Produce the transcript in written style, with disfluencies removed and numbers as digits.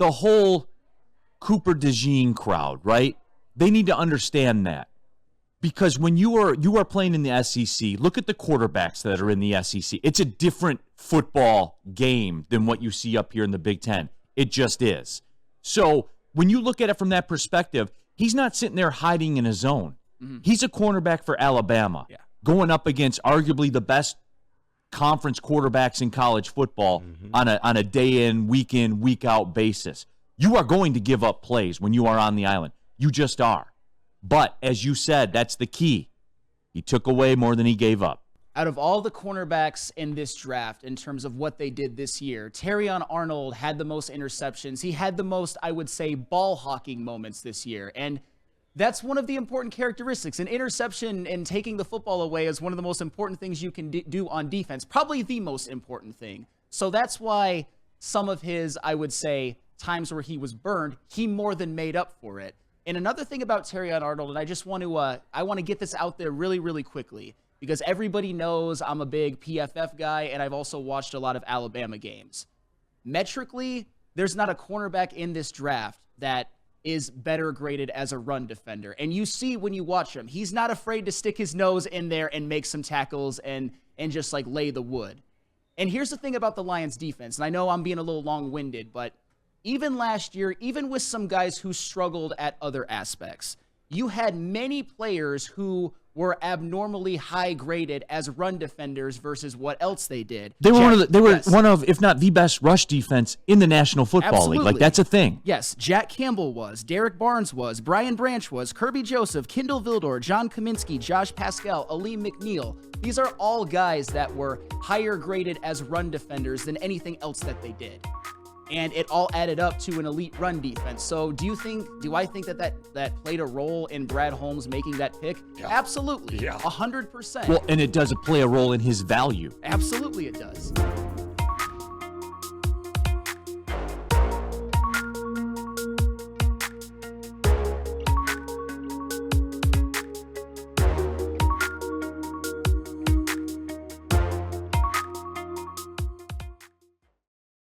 the whole Cooper DeJean crowd, right? They need to understand that. Because when you are playing in the SEC, look at the quarterbacks that are in the SEC. It's a different football game than what you see up here in the Big Ten. It just is. So when you look at it from that perspective, he's not sitting there hiding in a zone. Mm-hmm. He's a cornerback for Alabama, going up against arguably the best conference quarterbacks in college football on a day-in, week-in, week-out basis. You are going to give up plays when you are on the island. You just are. But, as you said, that's the key. He took away more than he gave up. Out of all the cornerbacks in this draft, in terms of what they did this year, Terrion Arnold had the most interceptions. He had the most, I would say, ball-hawking moments this year. And that's one of the important characteristics. An interception and taking the football away is one of the most important things you can do on defense. Probably the most important thing. So that's why some of his, I would say, times where he was burned, he more than made up for it. And another thing about Terrion Arnold, and I just want to get this out there really, really quickly, because everybody knows I'm a big PFF guy, and I've also watched a lot of Alabama games. Metrically, there's not a cornerback in this draft that is better graded as a run defender. And you see when you watch him, he's not afraid to stick his nose in there and make some tackles and just like lay the wood. And here's the thing about the Lions defense, and I know I'm being a little long-winded, but even last year, even with some guys who struggled at other aspects, you had many players who were abnormally high graded as run defenders versus what else they did. They were one of, if not the best rush defense in the National Football League. Like, that's a thing. Yes, Jack Campbell was, Derek Barnes was, Brian Branch was, Kirby Joseph, Kendall Vildor, John Kaminsky, Josh Pascal, Aleem McNeil. These are all guys that were higher graded as run defenders than anything else that they did. And it all added up to an elite run defense. So do I think that played a role in Brad Holmes making that pick? Yeah. Absolutely. 100%. Well, and it does play a role in his value. Absolutely it does.